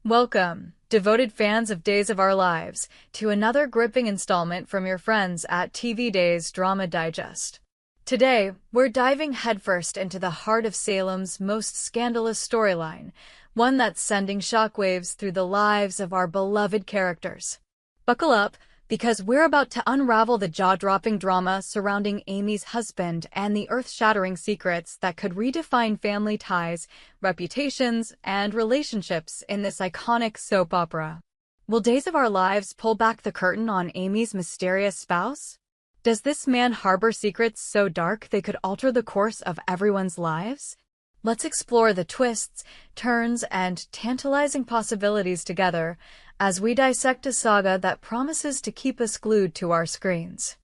Welcome, devoted fans of Days of Our Lives, to another gripping installment from your friends at TV Days Drama Digest. Today, we're diving headfirst into the heart of Salem's most scandalous storyline, one that's sending shockwaves through the lives of our beloved characters. Buckle up, because we're about to unravel the jaw-dropping drama surrounding Amy's husband and the earth-shattering secrets that could redefine family ties, reputations, and relationships in this iconic soap opera. Will Days of Our Lives pull back the curtain on Amy's mysterious spouse? Does this man harbor secrets so dark they could alter the course of everyone's lives? Let's explore the twists, turns, and tantalizing possibilities together as we dissect a saga that promises to keep us glued to our screens.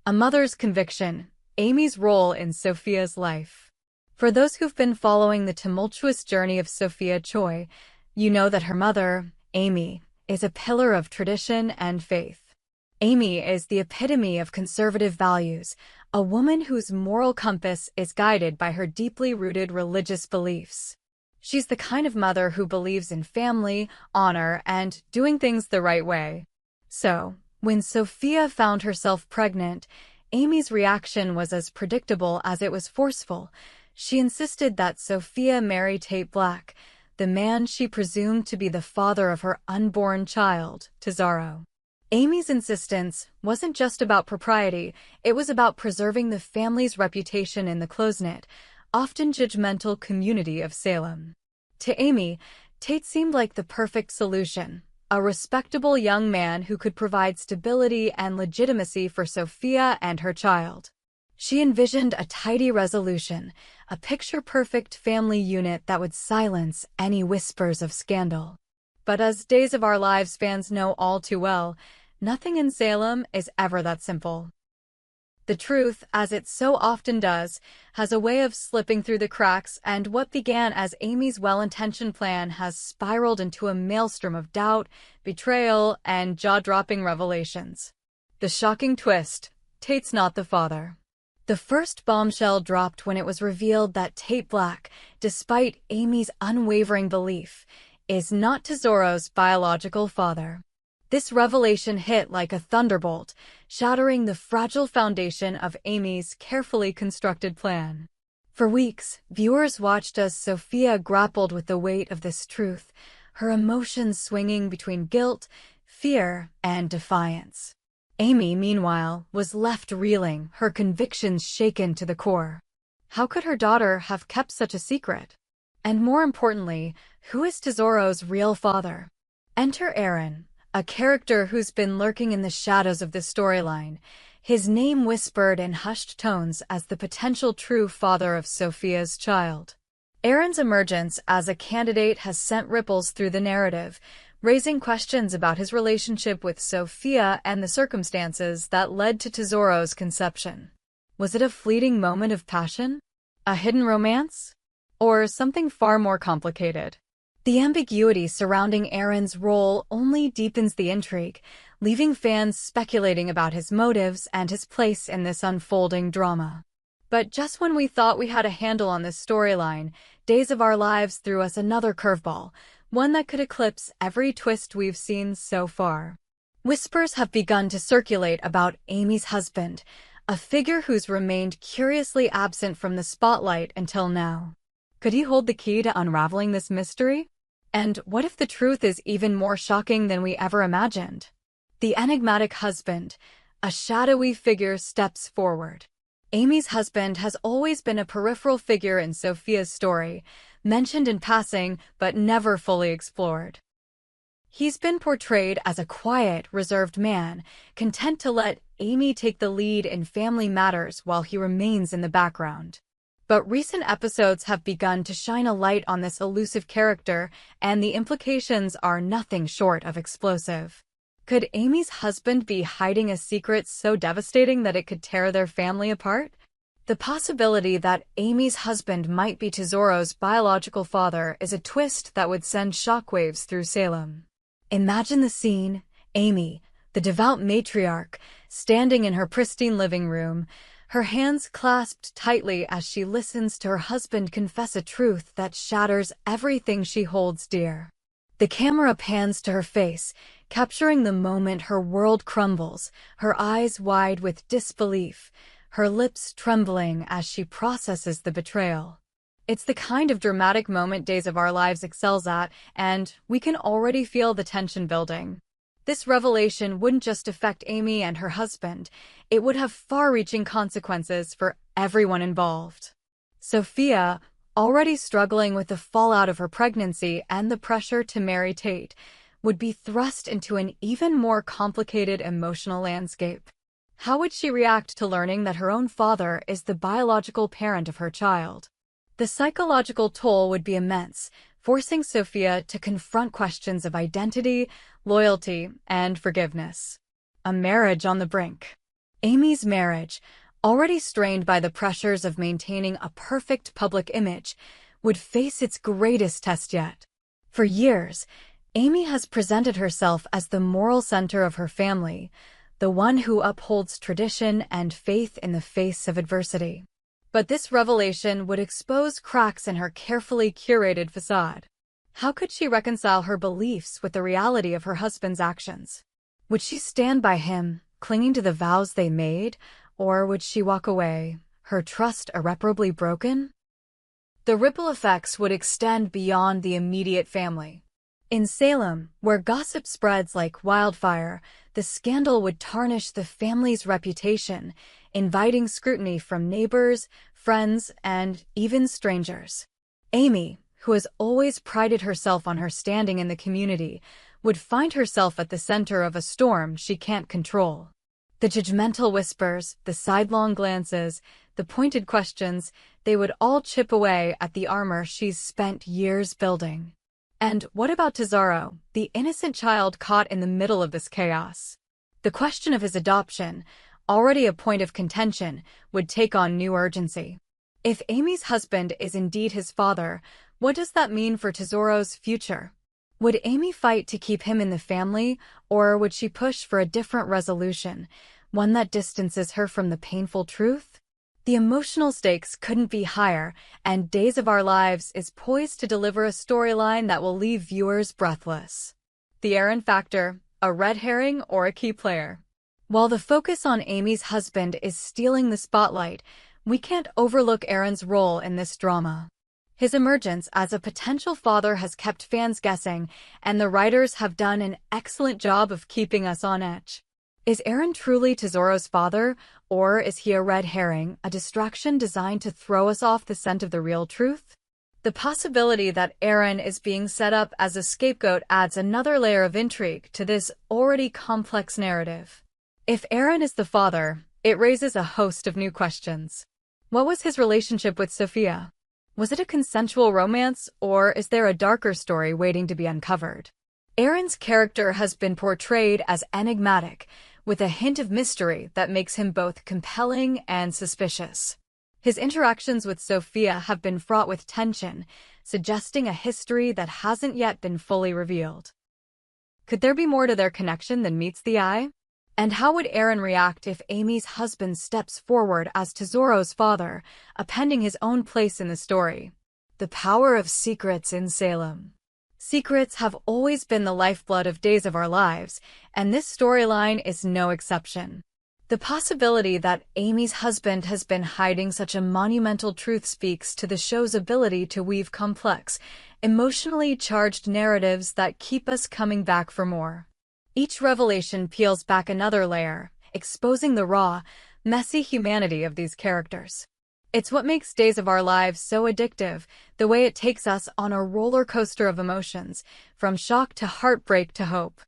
A mother's conviction, Amy's role in Sophia's life. For those who've been following the tumultuous journey of Sophia Choi, you know that her mother, Amy, is a pillar of tradition and faith. Amy is the epitome of conservative values, a woman whose moral compass is guided by her deeply rooted religious beliefs. She's the kind of mother who believes in family, honor, and doing things the right way. So, when Sophia found herself pregnant, Amy's reaction was as predictable as it was forceful. She insisted that Sophia marry Tate Black, the man she presumed to be the father of her unborn child, Tesoro. Amy's insistence wasn't just about propriety, it was about preserving the family's reputation in the close-knit, often judgmental community of Salem. To Amy, Tate seemed like the perfect solution, a respectable young man who could provide stability and legitimacy for Sophia and her child. She envisioned a tidy resolution, a picture-perfect family unit that would silence any whispers of scandal. But as Days of Our Lives fans know all too well, nothing in Salem is ever that simple. The truth, as it so often does, has a way of slipping through the cracks, and what began as Amy's well-intentioned plan has spiraled into a maelstrom of doubt, betrayal, and jaw-dropping revelations. The shocking twist: Tate's not the father. The first bombshell dropped when it was revealed that Tate Black, despite Amy's unwavering belief, is not Tesoro's biological father. This revelation hit like a thunderbolt, shattering the fragile foundation of Amy's carefully constructed plan. For weeks, viewers watched as Sophia grappled with the weight of this truth, her emotions swinging between guilt, fear, and defiance. Amy, meanwhile, was left reeling, her convictions shaken to the core. How could her daughter have kept such a secret? And more importantly, who is Tesoro's real father? Enter Aaron, a character who's been lurking in the shadows of the storyline, his name whispered in hushed tones as the potential true father of Sophia's child. Aaron's emergence as a candidate has sent ripples through the narrative, raising questions about his relationship with Sophia and the circumstances that led to Tesoro's conception. Was it a fleeting moment of passion? A hidden romance? Or something far more complicated? The ambiguity surrounding Aaron's role only deepens the intrigue, leaving fans speculating about his motives and his place in this unfolding drama. But just when we thought we had a handle on this storyline, Days of Our Lives threw us another curveball, one that could eclipse every twist we've seen so far. Whispers have begun to circulate about Amy's husband, a figure who's remained curiously absent from the spotlight until now. Could he hold the key to unraveling this mystery? And what if the truth is even more shocking than we ever imagined? The enigmatic husband, a shadowy figure, steps forward. Amy's husband has always been a peripheral figure in Sophia's story, mentioned in passing but never fully explored. He's been portrayed as a quiet, reserved man, content to let Amy take the lead in family matters while he remains in the background. But recent episodes have begun to shine a light on this elusive character, and the implications are nothing short of explosive. Could Amy's husband be hiding a secret so devastating that it could tear their family apart? The possibility that Amy's husband might be Tesoro's biological father is a twist that would send shockwaves through Salem. Imagine the scene: Amy, the devout matriarch, standing in her pristine living room, her hands clasped tightly as she listens to her husband confess a truth that shatters everything she holds dear. The camera pans to her face, capturing the moment her world crumbles, her eyes wide with disbelief, her lips trembling as she processes the betrayal. It's the kind of dramatic moment Days of Our Lives excels at, and we can already feel the tension building. This revelation wouldn't just affect Amy and her husband, it would have far-reaching consequences for everyone involved. Sophia, already struggling with the fallout of her pregnancy and the pressure to marry Tate, would be thrust into an even more complicated emotional landscape. How would she react to learning that her own father is the biological parent of her child? The psychological toll would be immense, forcing Sophia to confront questions of identity, loyalty, and forgiveness. A marriage on the brink. Amy's marriage, already strained by the pressures of maintaining a perfect public image, would face its greatest test yet. For years, Amy has presented herself as the moral center of her family, the one who upholds tradition and faith in the face of adversity. But this revelation would expose cracks in her carefully curated facade. How could she reconcile her beliefs with the reality of her husband's actions? Would she stand by him, clinging to the vows they made, or would she walk away, her trust irreparably broken? The ripple effects would extend beyond the immediate family. In Salem, where gossip spreads like wildfire, the scandal would tarnish the family's reputation, inviting scrutiny from neighbors, friends, and even strangers. Amy, who has always prided herself on her standing in the community, would find herself at the center of a storm she can't control. The judgmental whispers, the sidelong glances, the pointed questions, they would all chip away at the armor she's spent years building. And what about Tesoro, the innocent child caught in the middle of this chaos? The question of his adoption, already a point of contention, would take on new urgency. If Amy's husband is indeed his father, what does that mean for Tesoro's future? Would Amy fight to keep him in the family, or would she push for a different resolution, one that distances her from the painful truth? The emotional stakes couldn't be higher, and Days of Our Lives is poised to deliver a storyline that will leave viewers breathless. The Aaron factor, a red herring or a key player? While the focus on Amy's husband is stealing the spotlight, we can't overlook Aaron's role in this drama. His emergence as a potential father has kept fans guessing, and the writers have done an excellent job of keeping us on edge. Is Aaron truly Tesoro's father, or is he a red herring, a distraction designed to throw us off the scent of the real truth? The possibility that Aaron is being set up as a scapegoat adds another layer of intrigue to this already complex narrative. If Aaron is the father, it raises a host of new questions. What was his relationship with Sophia? Was it a consensual romance, or is there a darker story waiting to be uncovered? Aaron's character has been portrayed as enigmatic, with a hint of mystery that makes him both compelling and suspicious. His interactions with Sophia have been fraught with tension, suggesting a history that hasn't yet been fully revealed. Could there be more to their connection than meets the eye? And how would Aaron react if Amy's husband steps forward as Tesoro's father, appending his own place in the story? The power of secrets in Salem. Secrets have always been the lifeblood of Days of Our Lives, and this storyline is no exception. The possibility that Amy's husband has been hiding such a monumental truth speaks to the show's ability to weave complex, emotionally charged narratives that keep us coming back for more. Each revelation peels back another layer, exposing the raw, messy humanity of these characters. It's what makes Days of Our Lives so addictive, the way it takes us on a roller coaster of emotions, from shock to heartbreak to hope.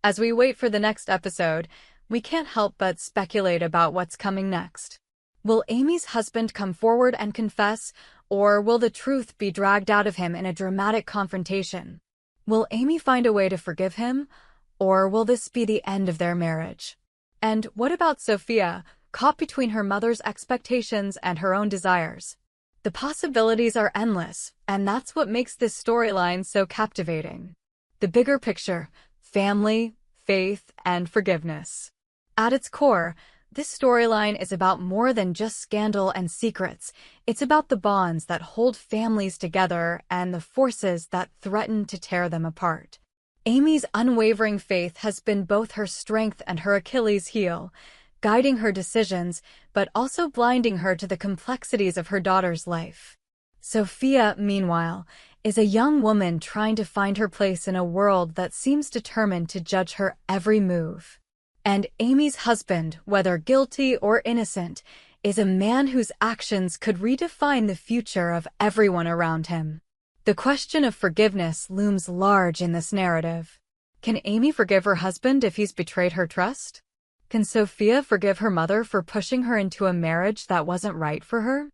As we wait for the next episode, we can't help but speculate about what's coming next. Will Amy's husband come forward and confess, or will the truth be dragged out of him in a dramatic confrontation? Will Amy find a way to forgive him, or will this be the end of their marriage? And what about Sophia, caught between her mother's expectations and her own desires? The possibilities are endless, and that's what makes this storyline so captivating. The bigger picture: family, faith, and forgiveness. At its core, this storyline is about more than just scandal and secrets. It's about the bonds that hold families together and the forces that threaten to tear them apart. Amy's unwavering faith has been both her strength and her Achilles heel, guiding her decisions, but also blinding her to the complexities of her daughter's life. Sophia, meanwhile, is a young woman trying to find her place in a world that seems determined to judge her every move. And Amy's husband, whether guilty or innocent, is a man whose actions could redefine the future of everyone around him. The question of forgiveness looms large in this narrative. Can Amy forgive her husband if he's betrayed her trust? Can Sophia forgive her mother for pushing her into a marriage that wasn't right for her?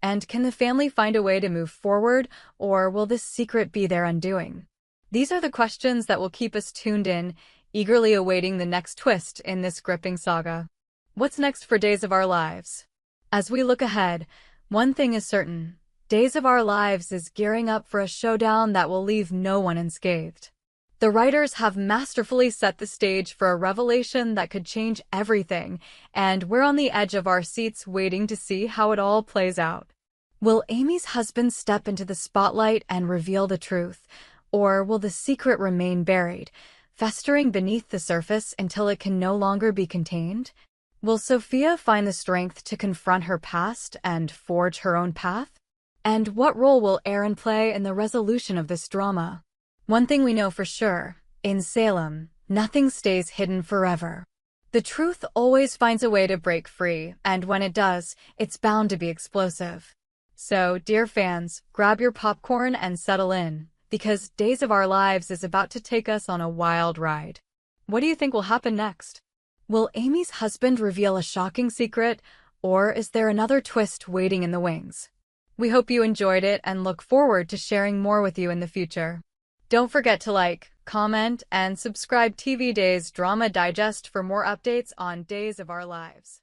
And can the family find a way to move forward, or will this secret be their undoing? These are the questions that will keep us tuned in, eagerly awaiting the next twist in this gripping saga. What's next for Days of Our Lives? As we look ahead, one thing is certain. Days of Our Lives is gearing up for a showdown that will leave no one unscathed. The writers have masterfully set the stage for a revelation that could change everything, and we're on the edge of our seats waiting to see how it all plays out. Will Amy's husband step into the spotlight and reveal the truth, or will the secret remain buried, festering beneath the surface until it can no longer be contained? Will Sophia find the strength to confront her past and forge her own path? And what role will Aaron play in the resolution of this drama? One thing we know for sure, in Salem, nothing stays hidden forever. The truth always finds a way to break free, and when it does, it's bound to be explosive. So, dear fans, grab your popcorn and settle in, because Days of Our Lives is about to take us on a wild ride. What do you think will happen next? Will Amy's husband reveal a shocking secret, or is there another twist waiting in the wings? We hope you enjoyed it and look forward to sharing more with you in the future. Don't forget to like, comment, and subscribe TV Days Drama Digest for more updates on Days of Our Lives.